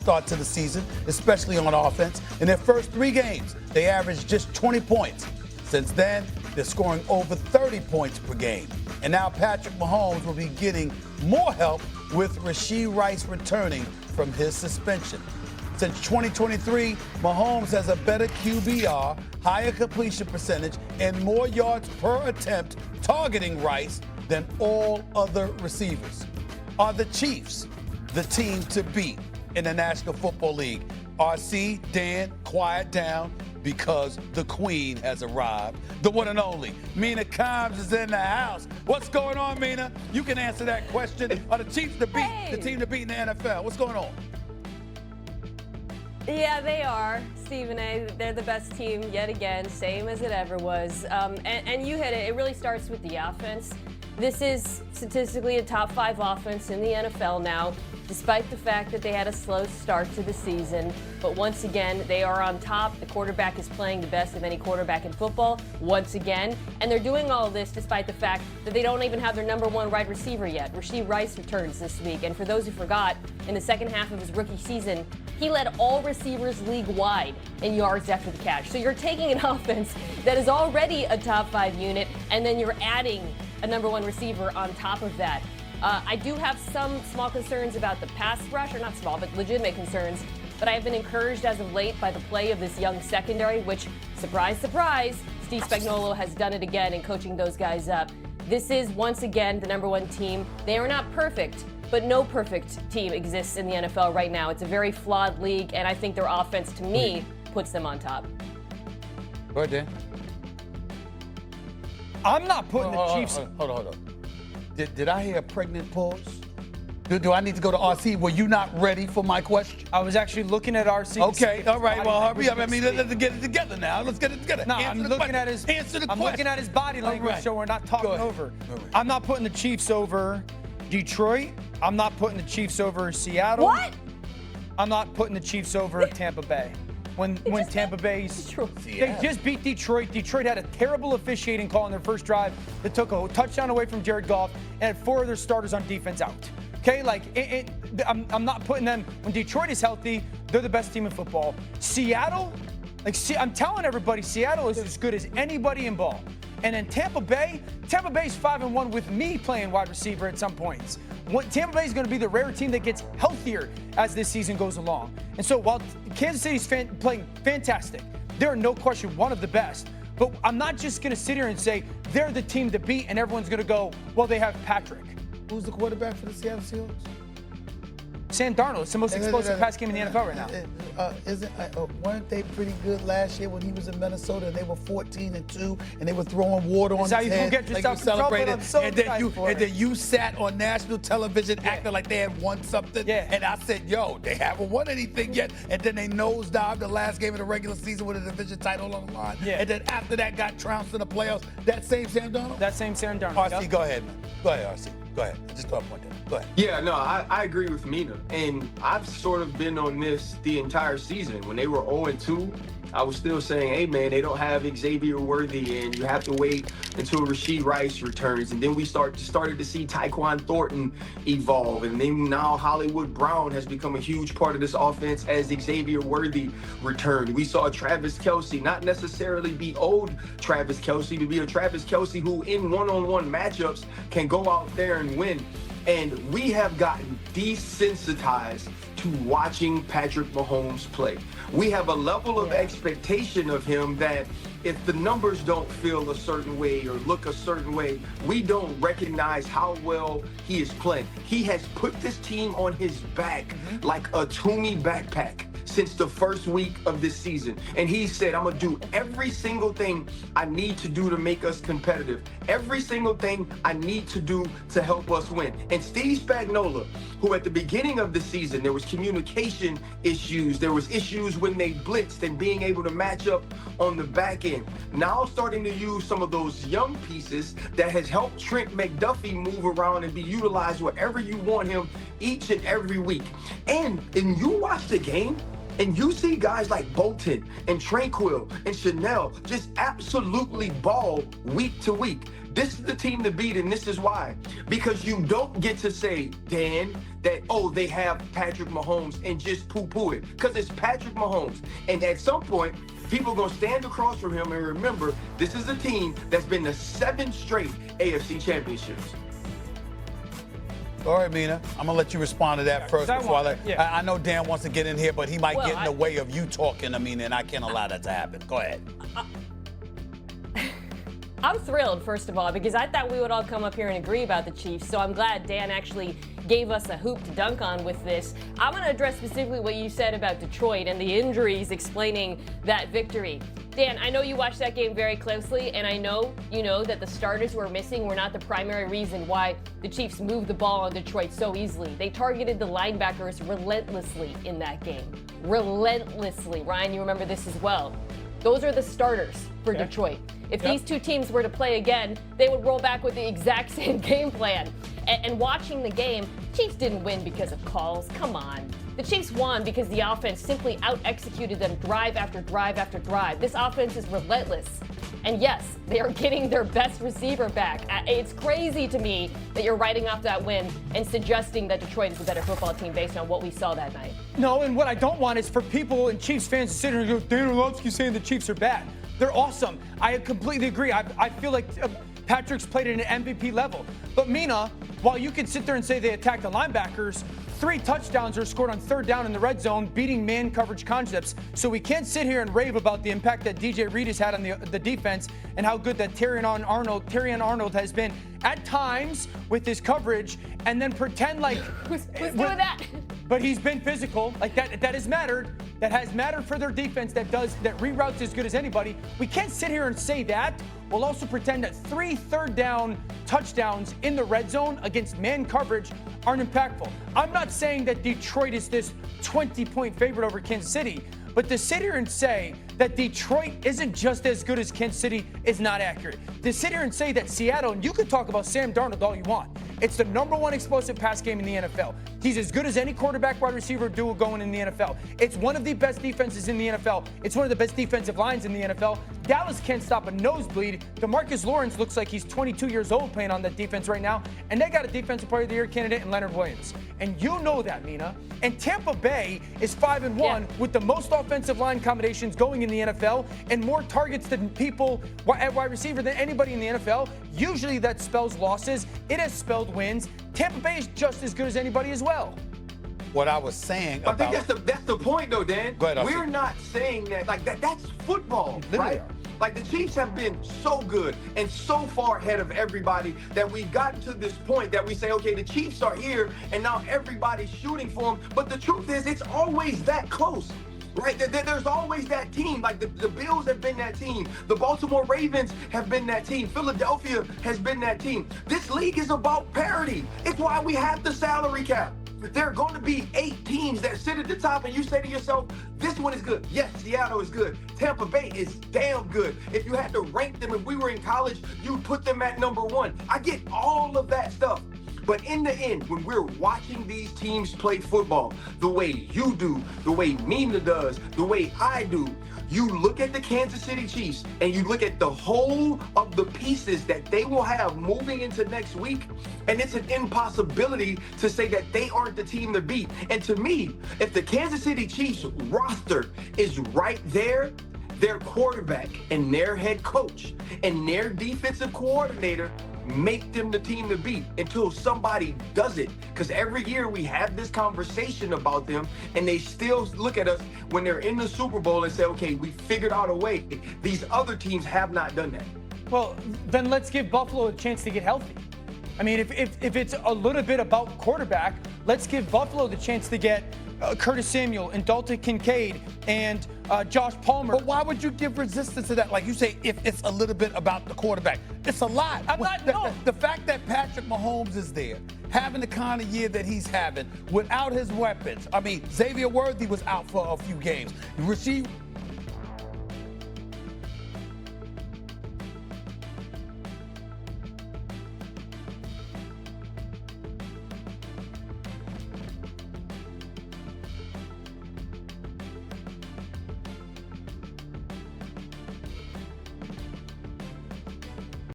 start to the season, especially on offense. In their first 3 games, they averaged just 20 points. Since then, they're scoring over 30 points per game. And now Patrick Mahomes will be getting more help with Rashee Rice returning from his suspension. Since 2023, Mahomes has a better QBR, higher completion percentage, and more yards per attempt targeting Rice than all other receivers. Are the Chiefs the team to beat in the National Football League? RC, Dan, quiet down because the queen has arrived. The one and only Mina Kimes is in the house. What's going on, Mina? You can answer that question. Are the Chiefs the team to beat in the NFL? What's going on? Yeah, they are, Stephen A. They're the best team yet again, same as it ever was. And you hit it. It really starts with the offense. This is statistically a top 5 offense in the NFL now, despite the fact that they had a slow start to the season. But once again, they are on top. The quarterback is playing the best of any quarterback in football, once again. And they're doing all of this despite the fact that they don't even have their number 1 wide receiver yet. Rashee Rice returns this week. And for those who forgot, in the second half of his rookie season, he led all receivers league-wide in yards after the catch. So you're taking an offense that is already a top 5 unit, and then you're adding a number 1 receiver on top of that. I do have some small concerns about the pass rush, or not small, but legitimate concerns. But I have been encouraged as of late by the play of this young secondary, which, surprise, surprise, Steve Spagnuolo has done it again in coaching those guys up. This is, once again, the number 1 team. They are not perfect, but no perfect team exists in the NFL right now. It's a very flawed league, and I think their offense, to me, puts them on top. Go ahead, Dan. I'm not putting the Chiefs. Hold on. Did I hear a pregnant pause? Do I need to go to RC? Were you not ready for my question? I was actually looking at RC. Okay, all right. Well, hurry up. I mean, let's get it together now. Let's get it together. No, I'm looking at his body language, so we're not talking over. I'm not putting the Chiefs over Detroit. I'm not putting the Chiefs over Seattle. What? I'm not putting the Chiefs over Tampa Bay. When Tampa Bay's they just beat Detroit. Detroit had a terrible officiating call on their first drive that took a touchdown away from Jared Goff and had 4 of their starters on defense out. Okay, I'm not putting them. When Detroit is healthy, they're the best team in football. Seattle, I'm telling everybody, Seattle is as good as anybody in ball. And then Tampa Bay's 5-1 with me playing wide receiver at some points. Tampa Bay is going to be the rare team that gets healthier as this season goes along. And so while Kansas City's playing fantastic, they're no question one of the best. But I'm not just going to sit here and say they're the team to beat and everyone's going to go, well, they have Patrick. Who's the quarterback for the Seattle Seahawks? Sam Darnold. It's the most explosive pass game in the NFL right now. Weren't they pretty good last year when he was in Minnesota and they were 14-2 and they were throwing water on his head? How you get yourself celebrated, and then you sat on national television acting like they had won something. Yeah. And I said, yo, they haven't won anything yet. And then they nosedived the last game of the regular season with a division title on the line. Yeah. And then after that got trounced in the playoffs. That same Sam Darnold? That same Sam Darnold. RC, go ahead, man. Go ahead, RC. Go ahead. Just throw a point there. Go ahead. Yeah, no, I agree with Mina. And I've sort of been on this the entire season. When they were 0-2, I was still saying, hey, man, they don't have Xavier Worthy, and you have to wait until Rashee Rice returns. And then we started to see Tyquan Thornton evolve. And then now Hollywood Brown has become a huge part of this offense as Xavier Worthy returned. We saw Travis Kelce not necessarily be old Travis Kelce, but be a Travis Kelce who in one-on-one matchups can go out there and win. And we have gotten desensitized to watching Patrick Mahomes play. We have a level of expectation of him that if the numbers don't feel a certain way or look a certain way, we don't recognize how well he is playing. He has put this team on his back like a Toomey backpack since the first week of this season. And he said, I'm gonna do every single thing I need to do to make us competitive. Every single thing I need to do to help us win. And Steve Spagnuolo, who at the beginning of the season, there was communication issues, there was issues when they blitzed and being able to match up on the back end. Now starting to use some of those young pieces that has helped Trent McDuffie move around and be utilized wherever you want him each and every week. And you watch the game, and you see guys like Bolton and Tranquil and Chanel just absolutely ball week to week. This is the team to beat, and this is why. Because you don't get to say, Dan, that, oh, they have Patrick Mahomes and just poo-poo it. Because it's Patrick Mahomes. And at some point, people are going to stand across from him and remember, this is a team that's been to 7 straight AFC championships. All right, Mina, I'm going to let you respond to that first before I know Dan wants to get in here, but he might get in the way of you talking, Mina, and I can't allow that to happen. Go ahead. I'm thrilled, first of all, because I thought we would all come up here and agree about the Chiefs, so I'm glad Dan actually gave us a hoop to dunk on with this. I'm going to address specifically what you said about Detroit and the injuries explaining that victory. Dan, I know you watched that game very closely, and I know you know that the starters who were missing were not the primary reason why the Chiefs moved the ball on Detroit so easily. They targeted the linebackers relentlessly in that game. Relentlessly. Ryan, you remember this as well. Those are the starters for Detroit. If these two teams were to play again, they would roll back with the exact same game plan. And watching the game, Chiefs didn't win because of calls. Come on. The Chiefs won because the offense simply out-executed them drive after drive after drive. This offense is relentless. And yes, they are getting their best receiver back. It's crazy to me that you're writing off that win and suggesting that Detroit is a better football team based on what we saw that night. No, and what I don't want is for people and Chiefs fans to sit here and go, Dan Orlovsky saying the Chiefs are bad. They're awesome. I completely agree. I feel like Patrick's played at an MVP level. But Mina, while you can sit there and say they attacked the linebackers, 3 touchdowns are scored on 3rd down in the red zone, beating man coverage concepts. So we can't sit here and rave about the impact that DJ Reed has had on the defense and how good that Terrion Arnold has been at times with his coverage, and then pretend like who's doing that? But he's been physical. Like that has mattered. That has mattered for their defense that reroutes as good as anybody. We can't sit here and say that. We'll also pretend that 3 third down touchdowns in the red zone against man coverage aren't impactful. I'm not saying that Detroit is this 20-point favorite over Kansas City, but to sit here and say that Detroit isn't just as good as Kansas City is not accurate. To sit here and say that Seattle, and you can talk about Sam Darnold all you want, it's the #1 explosive pass game in the NFL. He's as good as any quarterback wide receiver duo going in the NFL. It's one of the best defenses in the NFL. It's one of the best defensive lines in the NFL. Dallas can't stop a nosebleed. DeMarcus Lawrence looks like he's 22 years old playing on that defense right now. And they got a Defensive Player of the Year candidate in Leonard Williams. And you know that, Mina. And Tampa Bay is 5-1 with the most offensive line combinations going in the NFL and more targets than people at wide receiver than anybody in the NFL. Usually that spells losses. It has spelled wins. Tampa Bay is just as good as anybody as well. What I was saying I think that's the point, though, Dan. Go ahead, We're not saying that that's football, right? Like, the Chiefs have been so good and so far ahead of everybody that we've gotten to this point that we say, okay, the Chiefs are here and now everybody's shooting for them. But the truth is, it's always that close. Right? There's always that team. Like the Bills have been that team. The Baltimore Ravens have been that team. Philadelphia has been that team. This league is about parity. It's why we have the salary cap. There are going to be 8 teams that sit at the top and you say to yourself, this one is good. Yes, Seattle is good. Tampa Bay is damn good. If you had to rank them, if we were in college, you'd put them at #1. I get all of that stuff. But in the end, when we're watching these teams play football, the way you do, the way Mina does, the way I do, you look at the Kansas City Chiefs and you look at the whole of the pieces that they will have moving into next week, and it's an impossibility to say that they aren't the team to beat. And to me, if the Kansas City Chiefs roster is right there, their quarterback and their head coach and their defensive coordinator make them the team to beat until somebody does it. Because every year we have this conversation about them and they still look at us when they're in the Super Bowl and say, okay, we figured out a way. These other teams have not done that. Well, then let's give Buffalo a chance to get healthy. I mean, if it's a little bit about quarterback, let's give Buffalo the chance to get Curtis Samuel and Dalton Kincaid and Josh Palmer. But why would you give resistance to that? Like you say, if it's a little bit about the quarterback, it's a lot. The fact that Patrick Mahomes is there, having the kind of year that he's having without his weapons. I mean, Xavier Worthy was out for a few games.